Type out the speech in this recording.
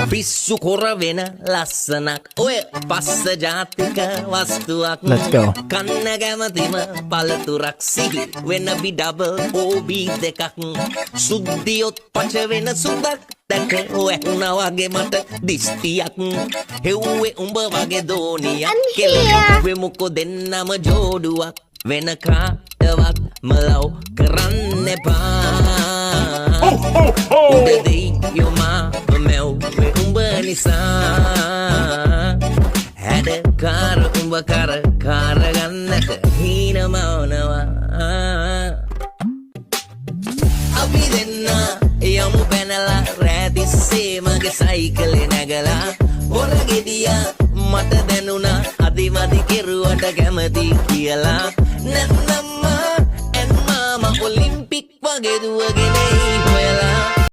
පිස්සු කොර වෙන ලස්සනක් ඔය පස්ස ජාතික වස්තුවක් Let's go. කන්න කැමතිම පළතුරක් සිහි වෙන බිඩබල් ඕබී දෙකක් සුද්දියොත් පච වෙන සුදක් දැක ඔැහුණා වගේ මට දිස්තියක් හෙව්වේ උඹ වගේ දෝනියක් කෙලවෙමුකෝ දෙන්නම ජෝඩුවක් වෙන කාටවත් මලව් කරන්න එපා උඩදී යොමා මැව් උඹ නිසා හැඩකාර උඹ කර කාරගන්නට හීනමවනවා අපි දෙන්න යමු පැනලා රෑතිස්සේ මගේ සයිකලේ නැගලා හොරගෙදියා මට දැනුණා අදිමදි කෙරුවට කැමති කියලා නැත්නම් ඇන්මාම ඔලිම්පික් වගේ දුවගෙන